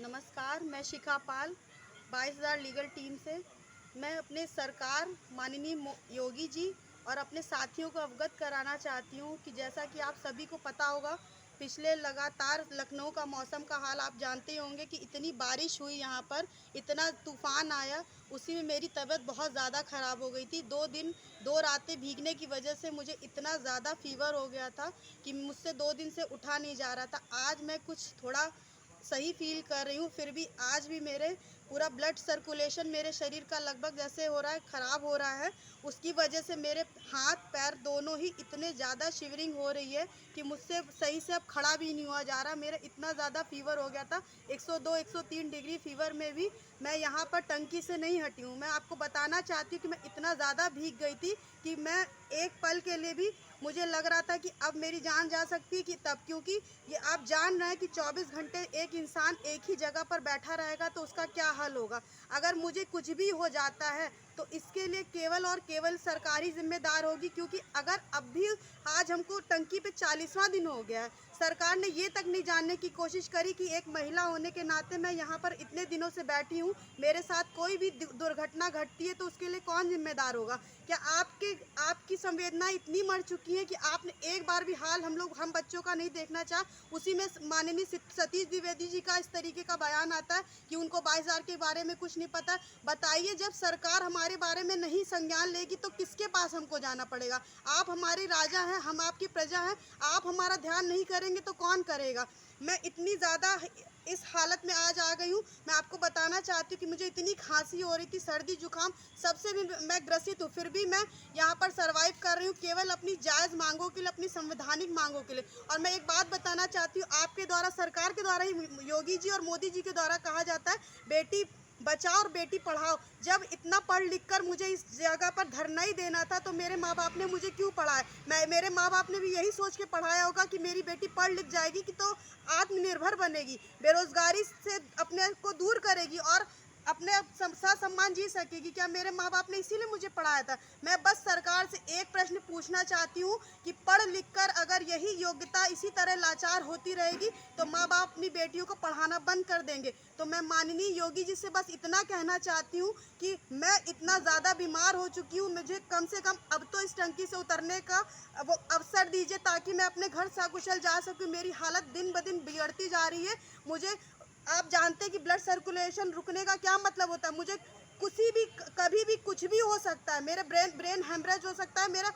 नमस्कार, मैं शिखा पाल 22,000 legal team से। मैं अपने सरकार माननीय योगी जी और अपने साथियों को अवगत कराना चाहती हूँ कि जैसा कि आप सभी को पता होगा, पिछले लगातार लखनऊ का मौसम का हाल आप जानते ही होंगे कि इतनी बारिश हुई यहाँ पर, इतना तूफ़ान आया, उसी में मेरी तबीयत बहुत ज़्यादा ख़राब हो गई थी। 2 दिन 2 रातें भीगने की वजह से मुझे इतना ज़्यादा फ़ीवर हो गया था कि मुझसे 2 दिन से उठा नहीं जा रहा था। आज मैं कुछ थोड़ा सही फील कर रही हूँ, फिर भी आज भी मेरे पूरा ब्लड सर्कुलेशन मेरे शरीर का लगभग जैसे हो रहा है, ख़राब हो रहा है। उसकी वजह से मेरे हाथ पैर दोनों ही इतने ज़्यादा शिवरिंग हो रही है कि मुझसे सही से अब खड़ा भी नहीं हुआ जा रहा। मेरा इतना ज़्यादा फ़ीवर हो गया था, 102 103 डिग्री फ़ीवर में भी मैं यहाँ पर टंकी से नहीं हटी हूँ। मैं आपको बताना चाहती हूँ कि मैं इतना ज़्यादा भीग गई थी कि मैं एक पल के लिए भी मुझे लग रहा था कि अब मेरी जान जा सकती है कि तब, क्योंकि ये आप जान रहे हैं कि 24 घंटे एक इंसान एक ही जगह पर बैठा रहेगा तो उसका क्या हाल होगा। अगर मुझे कुछ भी हो जाता है तो इसके लिए केवल और केवल सरकार ही जिम्मेदार होगी, क्योंकि अगर अब भी आज हमको टंकी पे 40वां दिन हो गया है, सरकार ने ये तक नहीं जानने की कोशिश करी कि एक महिला होने के नाते मैं यहाँ पर इतने दिनों से बैठी हूँ, मेरे साथ कोई भी दुर्घटना घटती है तो उसके लिए कौन जिम्मेदार होगा। क्या आपकी संवेदना इतनी मर चुकी है कि आपने एक बार भी हाल हम बच्चों का नहीं देखना चाहा। उसी में माननीय सतीश द्विवेदी जी का इस तरीके का बयान आता है कि उनको 22,000 के बारे में कुछ नहीं पता। बताइए, जब सरकार हमारे बारे में नहीं संज्ञान लेगी तो किसके पास हमको जाना पड़ेगा। आप हमारे राजा हैं, हम आपकी प्रजा हैं, आप हमारा ध्यान नहीं करेंगे तो कौन करेगा। मैं इतनी ज़्यादा इस हालत में आज आ गई हूँ। मैं आपको बताना चाहती हूँ कि मुझे इतनी खांसी हो रही थी, सर्दी जुकाम सबसे भी मैं ग्रसित हूँ, फिर भी मैं यहाँ पर सरवाइव कर रही हूँ केवल अपनी जायज़ मांगों के लिए, अपनी संवैधानिक मांगों के लिए। और मैं एक बात बताना चाहती हूँ, आपके द्वारा, सरकार के द्वारा ही, योगी जी और मोदी जी के द्वारा कहा जाता है बेटी बचाओ और बेटी पढ़ाओ। जब इतना पढ़ लिख कर मुझे इस जगह पर धरना ही देना था तो मेरे माँ बाप ने मुझे क्यों पढ़ाया। मेरे माँ बाप ने भी यही सोच के पढ़ाया होगा कि मेरी बेटी पढ़ लिख जाएगी कि तो आत्मनिर्भर बनेगी, बेरोजगारी से अपने को दूर करेगी और अपने सम्मान जी सकेगी। क्या मेरे माँ बाप ने इसीलिए मुझे पढ़ाया था। मैं बस सरकार से एक प्रश्न पूछना चाहती हूँ कि पढ़ लिख कर अगर यही योग्यता इसी तरह लाचार होती रहेगी तो माँ बाप अपनी बेटियों को पढ़ाना बंद कर देंगे। तो मैं माननीय योगी जी से बस इतना कहना चाहती हूँ कि मैं इतना ज़्यादा बीमार हो चुकी हूँ, मुझे कम से कम अब तो इस टंकी से उतरने का वो अवसर दीजिए ताकि मैं अपने घर सकुशल जा सकूँ। मेरी हालत दिन ब दिन बिगड़ती जा रही है। मुझे, आप जानते हैं कि ब्लड सर्कुलेशन रुकने का क्या मतलब होता है। मुझे किसी भी कभी भी कुछ भी हो सकता है, मेरे ब्रेन हेमरेज हो सकता है मेरा।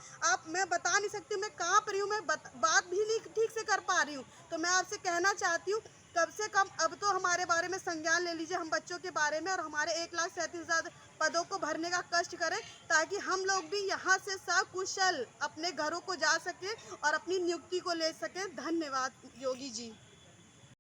मैं बता नहीं सकती मैं कहाँ पर हूँ, मैं बात भी नहीं ठीक से कर पा रही हूँ। तो मैं आपसे कहना चाहती हूँ कम से कम अब तो हमारे बारे में संज्ञान ले लीजिए, हम बच्चों के बारे में, और हमारे 1,37,000 पदों को भरने का कष्ट करें ताकि हम लोग भी यहाँ से सकुशल अपने घरों को जा सकें और अपनी नियुक्ति को ले सकें। धन्यवाद योगी जी।